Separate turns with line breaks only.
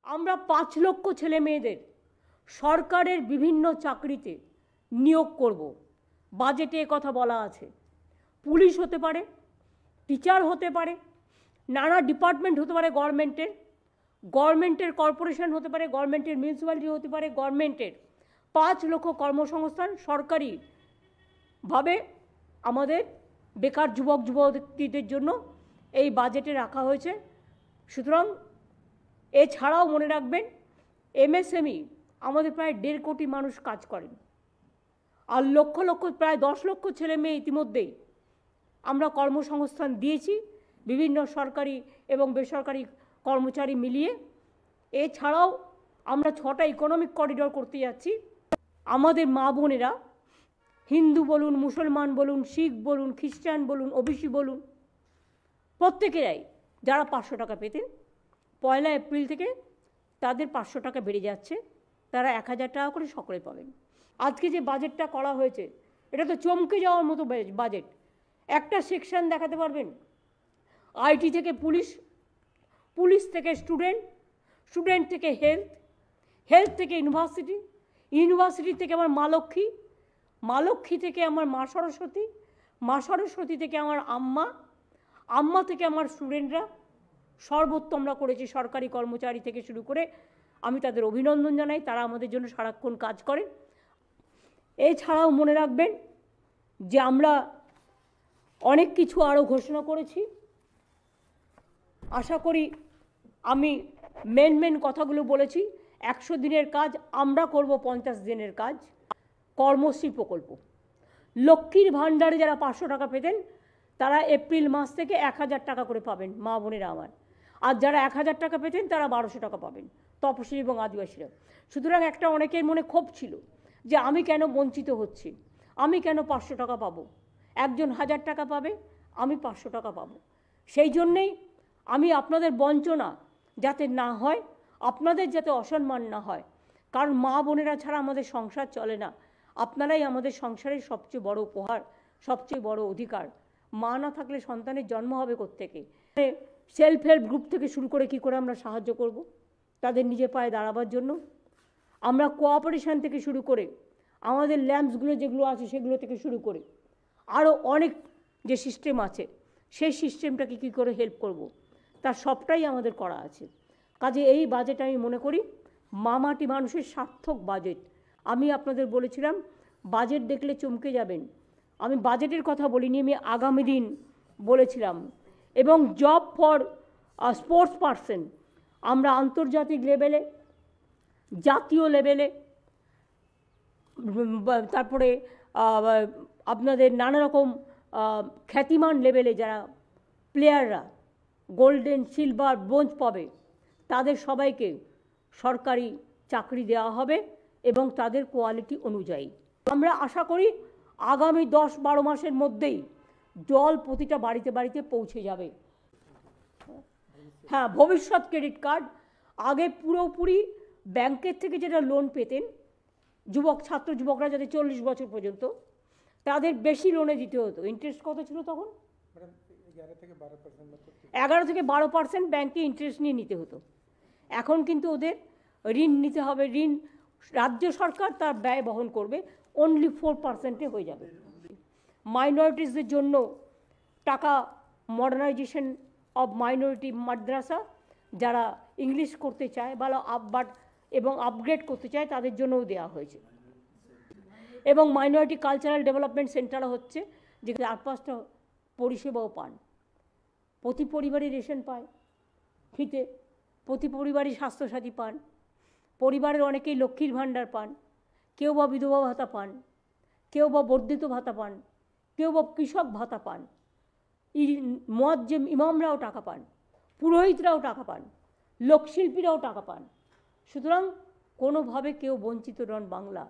আমরা 5 লক্ষ ছেলে মেয়েদের সরকারের বিভিন্ন চাকরিতে নিয়োগ করব। বাজেটে কথা বলা আছে। পুলিশ হতে পারে, টিচার হতে পারে, নানা ডিপার্টমেন্ট হতে পারে, গভর্নমেন্টের কর্পোরেশন হতে পারে, গভর্নমেন্টের মিউনিসিপ্যালিটি হতে পারে, গভর্নমেন্টের 5 লক্ষ কর্মসংস্থান সরকারিভাবে আমাদের বেকার যুবক যুবতীদের জন্য এই বাজেটে রাখা হয়েছে। সুতরাং এছাড়াও মনে রাখবেন, এমএসএমই আমাদের প্রায় 1.5 কোটি মানুষ কাজ করেন, আর লক্ষ লক্ষ প্রায় 10 লক্ষ ছেলে মেয়ে ইতিমধ্যেই আমরা কর্মসংস্থান দিয়েছি বিভিন্ন সরকারি এবং বেসরকারি কর্মচারী মিলিয়ে। এছাড়াও আমরা 6টা ইকোনমিক করিডোর করতে যাচ্ছি। আমাদের মা বোনেরা, হিন্দু বলুন, মুসলমান বলুন, শিখ বলুন, খ্রিস্টান বলুন, ওবিসি বলুন, প্রত্যেকেরাই যারা 500 টাকা পেতেন, 1 এপ্রিল থেকে তাদের 500 টাকা বেড়ে যাচ্ছে, তারা 1000 টাকা করে সকলে পাবেন। আজকে যে বাজেটটা করা হয়েছে, এটা তো চমকে যাওয়ার মতো বাজেট। একটা সেকশন দেখাতে পারবেন আইটি থেকে পুলিশ, পুলিশ থেকে স্টুডেন্ট থেকে হেলথ থেকে ইউনিভার্সিটি থেকে আমার মা লক্ষ্মী থেকে আমার মা সরস্বতী থেকে আমার আম্মা থেকে আমার স্টুডেন্টরা, সর্বোত্তম আমরা করেছি। সরকারি কর্মচারী থেকে শুরু করে আমি তাদের অভিনন্দন জানাই, তারা আমাদের জন্য সারাক্ষণ কাজ করে। এছাড়াও মনে রাখবেন যে আমরা অনেক কিছু আরও ঘোষণা করেছি। আশা করি আমি মেন কথাগুলো বলেছি। 100 দিনের কাজ আমরা করব, 50 দিনের কাজ। কর্মশ্রী প্রকল্প, লক্ষ্মীর ভাণ্ডারে যারা 500 টাকা পেতেন তারা এপ্রিল মাস থেকে 1000 টাকা করে পাবেন মা বোনেরা আমার, আর যারা 1000 টাকা পেতেন তারা 1200 টাকা পাবেন, তপশিলি এবং আদিবাসীরা। সুতরাং একটা অনেকের মনে ক্ষোভ ছিল যে আমি কেন বঞ্চিত হচ্ছি, আমি কেন 500 টাকা পাবো, একজন 1000 টাকা পাবে, আমি 500 টাকা পাবো। সেই জন্যেই আমি আপনাদের বঞ্চনা যাতে না হয়, আপনাদের যাতে অসম্মান না হয়, কারণ মা বোনেরা ছাড়া আমাদের সংসার চলে না। আপনারাই আমাদের সংসারের সবচেয়ে বড় উপহার, সবচেয়ে বড় অধিকার। মা না থাকলে সন্তানের জন্ম হবে কোত্থেকে? সেলফ হেল্প গ্রুপ থেকে শুরু করে কী করে আমরা সাহায্য করব তাদের নিজে পায়ে দাঁড়াবার জন্য। আমরা কোঅপারেশন থেকে শুরু করে আমাদের ল্যাম্পসগুলো যেগুলো আছে সেগুলো থেকে শুরু করে আরও অনেক যে সিস্টেম আছে, সেই সিস্টেমটাকে কী করে হেল্প করব, তার সবটাই আমাদের করা আছে। কাজে এই বাজেট আমি মনে করি মামাটি মানুষের সার্থক বাজেট। আমি আপনাদের বলেছিলাম বাজেট দেখলে চমকে যাবেন। আমি বাজেটের কথা বলিনি, আমি আগামী দিন বলেছিলাম। এবং জব ফর স্পোর্টস পারসন আমরা আন্তর্জাতিক লেভেলে, জাতীয় লেভেলে, তারপরে আপনাদের নানা রকম খ্যাতিমান লেভেলে যারা প্লেয়াররা গোল্ডেন, সিলভার, ব্রোঞ্জ পাবে, তাদের সবাইকে সরকারি চাকরি দেওয়া হবে এবং তাদের কোয়ালিটি অনুযায়ী। আমরা আশা করি আগামী 10-12 মাসের মধ্যেই জল প্রতিটা বাড়িতে বাড়িতে পৌঁছে যাবে। হ্যাঁ, ভবিষ্যৎ ক্রেডিট কার্ড, আগে পুরোপুরি ব্যাংকের থেকে যেটা লোন পেতেন যুবকরা যাতে 40 বছর পর্যন্ত, তাদের বেশি লোনে দিতে হতো। ইন্টারেস্ট কত ছিল তখন? 11 থেকে 12% ব্যাংকে ইন্টারেস্ট নিয়ে নিতে হতো। এখন কিন্তু ওদের ঋণ নিতে হবে, ঋণ রাজ্য সরকার তার ব্যয় বহন করবে, অনলি 4%-এ হয়ে যাবে। মাইনরিটিসদের জন্য টাকা, মডার্নাইজেশন অব মাইনরিটি মাদ্রাসা, যারা ইংলিশ করতে চায় ভালো এবং আপগ্রেড করতে চায় তাদের জন্যও দেওয়া হয়েছে। এবং মাইনরিটি কালচারাল ডেভেলপমেন্ট সেন্টারও হচ্ছে, যেখানে 4-5টা পরিষেবাও পান। প্রতি পরিবারই রেশন পায় ফ্রিতে, প্রতি পরিবারই স্বাস্থ্যসাথী পান, পরিবারের অনেকেই লক্ষ্মীর ভাণ্ডার পান, কেউ বা বিধবা ভাতা পান, কেউ বা বর্ধিত ভাতা পান, কেউ বা কৃষক ভাতা পান, মুয়াজ্জিম ইমামরাও টাকা পান, পুরোহিতরাও টাকা পান, লোকশিল্পীরাও টাকা পান। সুতরাং কোনোভাবে কেউ বঞ্চিত নন বাংলা।